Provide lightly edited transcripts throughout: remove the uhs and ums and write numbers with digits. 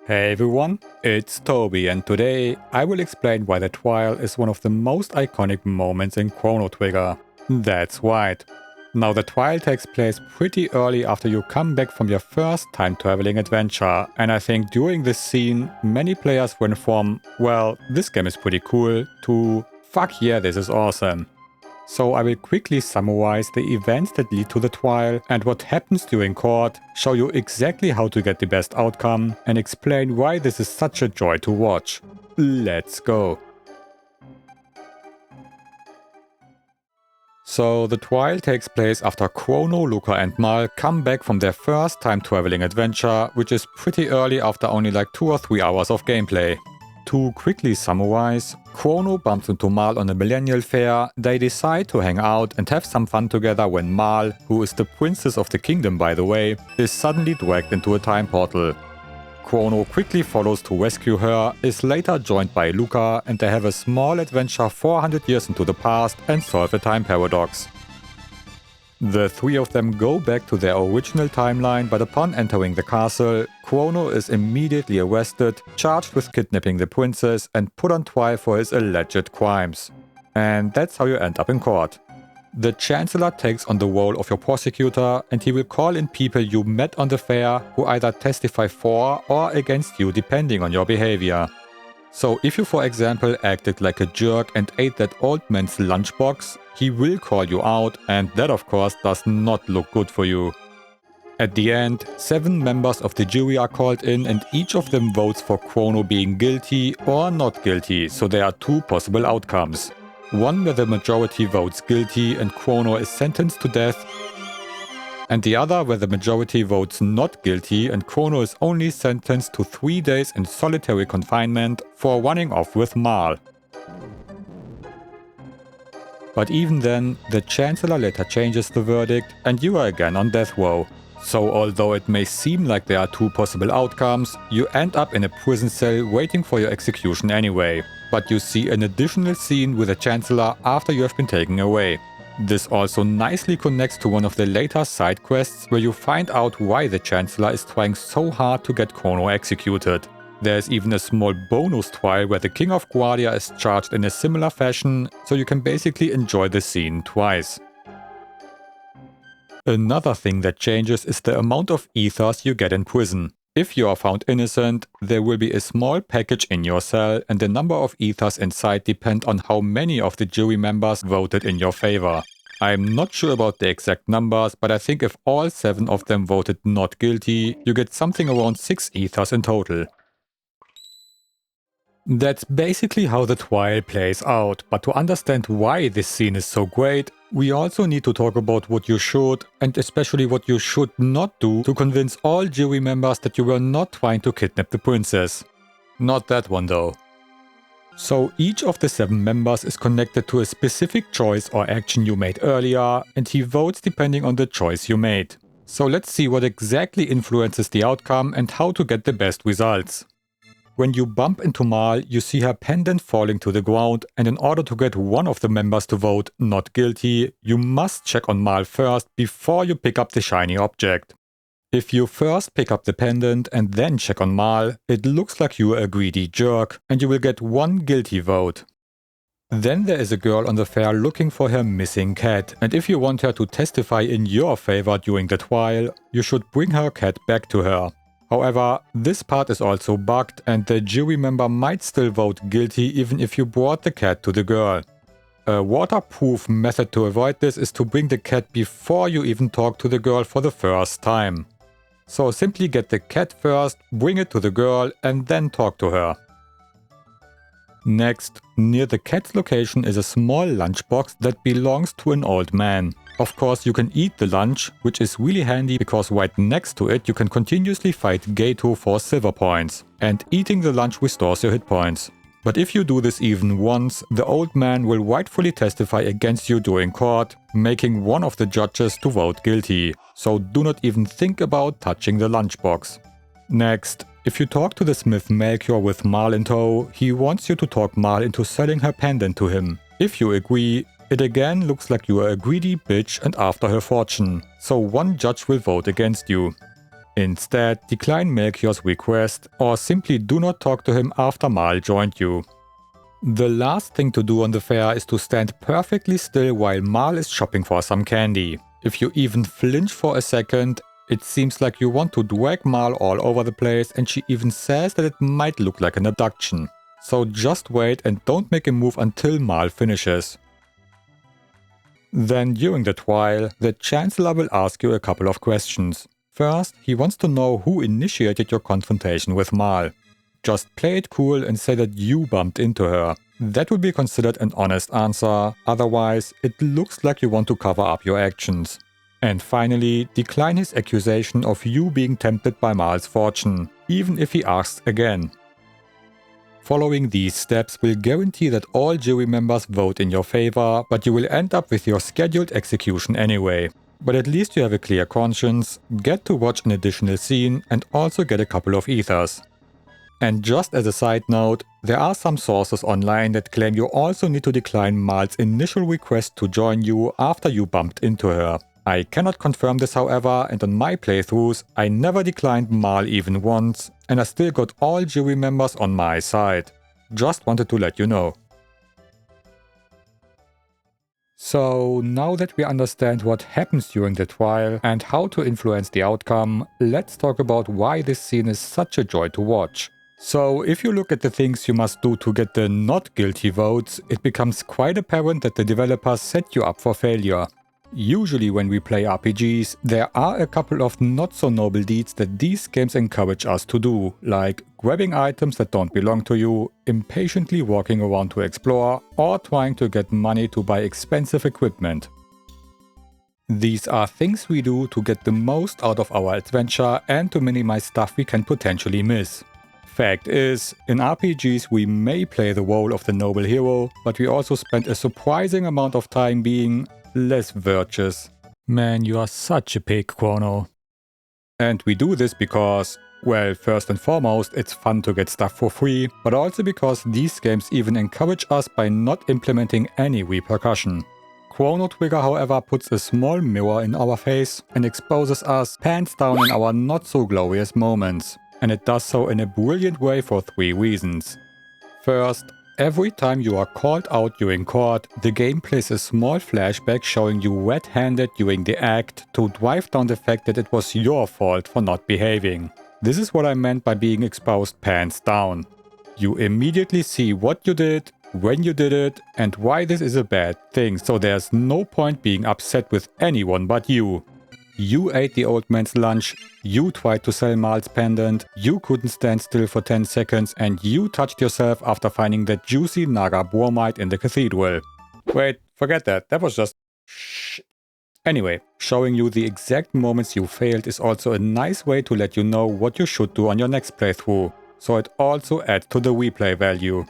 Hey everyone, it's Toby, and today I will explain why the trial is one of the most iconic moments in Chrono Trigger. That's right. Now the trial takes place pretty early after you come back from your first time traveling adventure, and I think during this scene many players went from, well, this game is pretty cool, to fuck yeah, this is awesome. So I will quickly summarize the events that lead to the trial and what happens during court, show you exactly how to get the best outcome, and explain why this is such a joy to watch. Let's go! So the trial takes place after Crono, Luca and Mal come back from their first time traveling adventure, which is pretty early after only like 2 or 3 hours of gameplay. To quickly summarize, Crono bumps into Mal on a Millennial Fair, they decide to hang out and have some fun together when Mal, who is the princess of the kingdom by the way, is suddenly dragged into a time portal. Crono quickly follows to rescue her, is later joined by Luca, and they have a small adventure 400 years into the past and solve a time paradox. The three of them go back to their original timeline, but upon entering the castle, Crono is immediately arrested, charged with kidnapping the princess, and put on trial for his alleged crimes. And that's how you end up in court. The Chancellor takes on the role of your prosecutor, and he will call in people you met on the fair who either testify for or against you depending on your behavior. So if you, for example, acted like a jerk and ate that old man's lunchbox, he will call you out, and that of course does not look good for you. At the end, 7 members of the jury are called in and each of them votes for Crono being guilty or not guilty, so there are 2 possible outcomes. One where the majority votes guilty and Crono is sentenced to death, and the other where the majority votes not guilty and Crono is only sentenced to 3 days in solitary confinement for running off with Mal. But even then, the Chancellor later changes the verdict and you are again on death row. So although it may seem like there are 2 possible outcomes, you end up in a prison cell waiting for your execution anyway. But you see an additional scene with the Chancellor after you have been taken away. This also nicely connects to one of the later side quests where you find out why the Chancellor is trying so hard to get Crono executed. There's even a small bonus trial where the King of Guardia is charged in a similar fashion, so you can basically enjoy the scene twice. Another thing that changes is the amount of ethers you get in prison. If you are found innocent, there will be a small package in your cell, and the number of ethers inside depend on how many of the jury members voted in your favor. I'm not sure about the exact numbers, but I think if all 7 of them voted not guilty, you get something around 6 ethers in total. That's basically how the trial plays out, but to understand why this scene is so great, we also need to talk about what you should, and especially what you should not do to convince all jury members that you were not trying to kidnap the princess. Not that one though. So each of the 7 members is connected to a specific choice or action you made earlier, and he votes depending on the choice you made. So let's see what exactly influences the outcome and how to get the best results. When you bump into Mal, you see her pendant falling to the ground, and in order to get one of the members to vote not guilty, you must check on Mal first before you pick up the shiny object. If you first pick up the pendant and then check on Mal, it looks like you are a greedy jerk, and you will get 1 guilty vote. Then there is a girl on the fair looking for her missing cat, and if you want her to testify in your favor during the trial, you should bring her cat back to her. However, this part is also bugged and the jury member might still vote guilty even if you brought the cat to the girl. A waterproof method to avoid this is to bring the cat before you even talk to the girl for the first time. So simply get the cat first, bring it to the girl and then talk to her. Next, near the cat's location is a small lunchbox that belongs to an old man. Of course, you can eat the lunch, which is really handy because right next to it you can continuously fight Gato for silver points, and eating the lunch restores your hit points. But if you do this even once, the old man will rightfully testify against you during court, making one of the judges to vote guilty, so do not even think about touching the lunchbox. Next, if you talk to the smith Melchior with Mal in tow, he wants you to talk Mal into selling her pendant to him. If you agree, it again looks like you are a greedy bitch and after her fortune, so one judge will vote against you. Instead, decline Melchior's request or simply do not talk to him after Mal joined you. The last thing to do on the fair is to stand perfectly still while Mal is shopping for some candy. If you even flinch for a second, it seems like you want to drag Mal all over the place, and she even says that it might look like an abduction. So just wait and don't make a move until Mal finishes. Then during the trial, the Chancellor will ask you a couple of questions. First, he wants to know who initiated your confrontation with Mal. Just play it cool and say that you bumped into her. That would be considered an honest answer, otherwise it looks like you want to cover up your actions. And finally, decline his accusation of you being tempted by Mal's fortune, even if he asks again. Following these steps will guarantee that all jury members vote in your favor, but you will end up with your scheduled execution anyway. But at least you have a clear conscience, get to watch an additional scene, and also get a couple of ethers. And just as a side note, there are some sources online that claim you also need to decline Mal's initial request to join you after you bumped into her. I cannot confirm this, however, and on my playthroughs, I never declined Mal even once, and I still got all jury members on my side. Just wanted to let you know. So now that we understand what happens during the trial and how to influence the outcome, let's talk about why this scene is such a joy to watch. So if you look at the things you must do to get the not guilty votes, it becomes quite apparent that the developers set you up for failure. Usually when we play RPGs, there are a couple of not so noble deeds that these games encourage us to do, like grabbing items that don't belong to you, impatiently walking around to explore, or trying to get money to buy expensive equipment. These are things we do to get the most out of our adventure and to minimize stuff we can potentially miss. Fact is, in RPGs we may play the role of the noble hero, but we also spend a surprising amount of time being less virtuous. Man, you are such a pig, Crono. And we do this because, well, first and foremost, it's fun to get stuff for free, but also because these games even encourage us by not implementing any repercussion. Chrono Trigger, however, puts a small mirror in our face and exposes us pants down in our not so glorious moments. And it does so in a brilliant way for 3 reasons. First, every time you are called out during court, the game plays a small flashback showing you red-handed during the act to drive down the fact that it was your fault for not behaving. This is what I meant by being exposed pants down. You immediately see what you did, when you did it, and why this is a bad thing, so there's no point being upset with anyone but you. You ate the old man's lunch, you tried to sell Mal's pendant, you couldn't stand still for 10 seconds, and you touched yourself after finding that juicy Naga bromide in the cathedral. Wait, forget that, that was just shh. Anyway, showing you the exact moments you failed is also a nice way to let you know what you should do on your next playthrough, so it also adds to the replay value.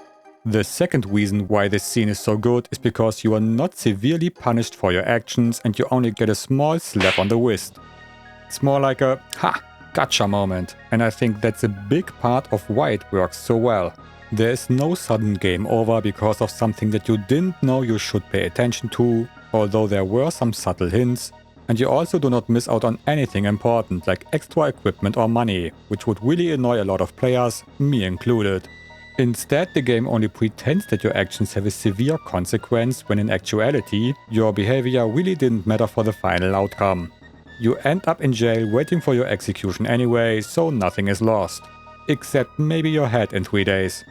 The second reason why this scene is so good is because you are not severely punished for your actions and you only get a small slap on the wrist. It's more like a ha, gotcha moment, and I think that's a big part of why it works so well. There is no sudden game over because of something that you didn't know you should pay attention to, although there were some subtle hints, and you also do not miss out on anything important like extra equipment or money, which would really annoy a lot of players, me included. Instead, the game only pretends that your actions have a severe consequence when in actuality, your behavior really didn't matter for the final outcome. You end up in jail waiting for your execution anyway, so nothing is lost. Except maybe your head in 3 days.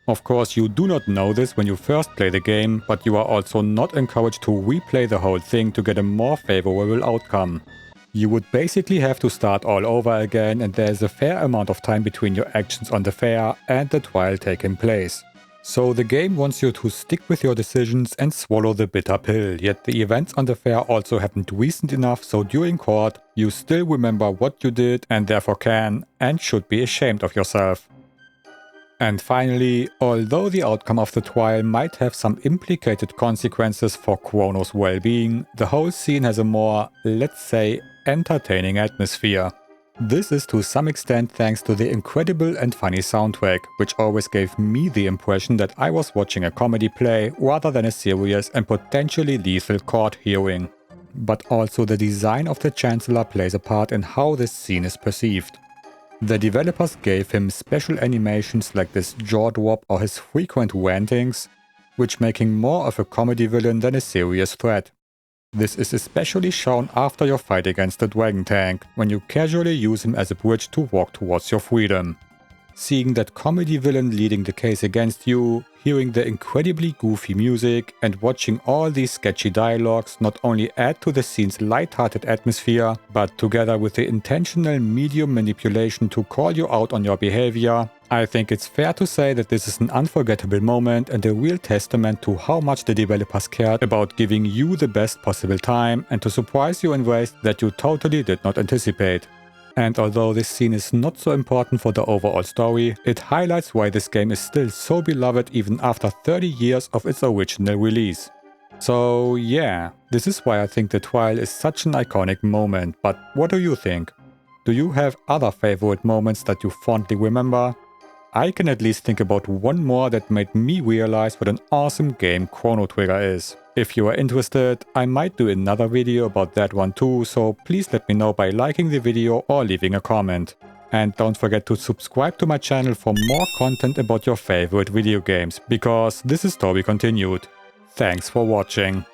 Of course, you do not know this when you first play the game, but you are also not encouraged to replay the whole thing to get a more favorable outcome. You would basically have to start all over again, and there is a fair amount of time between your actions on the fair and the trial taking place. So the game wants you to stick with your decisions and swallow the bitter pill, yet the events on the fair also happened recent enough so during court you still remember what you did and therefore can and should be ashamed of yourself. And finally, although the outcome of the trial might have some implicated consequences for Crono's well-being, the whole scene has a more, let's say, entertaining atmosphere. This is to some extent thanks to the incredible and funny soundtrack, which always gave me the impression that I was watching a comedy play rather than a serious and potentially lethal court hearing. But also the design of the Chancellor plays a part in how this scene is perceived. The developers gave him special animations like this jaw drop or his frequent rantings, which make him more of a comedy villain than a serious threat. This is especially shown after your fight against the Dragon Tank, when you casually use him as a bridge to walk towards your freedom. Seeing that comedy villain leading the case against you, hearing the incredibly goofy music, and watching all these sketchy dialogues not only add to the scene's light-hearted atmosphere, but together with the intentional medium manipulation to call you out on your behavior, I think it's fair to say that this is an unforgettable moment and a real testament to how much the developers cared about giving you the best possible time and to surprise you in ways that you totally did not anticipate. And although this scene is not so important for the overall story, it highlights why this game is still so beloved even after 30 years of its original release. So yeah, this is why I think the trial is such an iconic moment, but what do you think? Do you have other favorite moments that you fondly remember? I can at least think about one more that made me realize what an awesome game Chrono Trigger is. If you are interested, I might do another video about that one too, so please let me know by liking the video or leaving a comment. And don't forget to subscribe to my channel for more content about your favorite video games, because this is to be continued. Thanks for watching.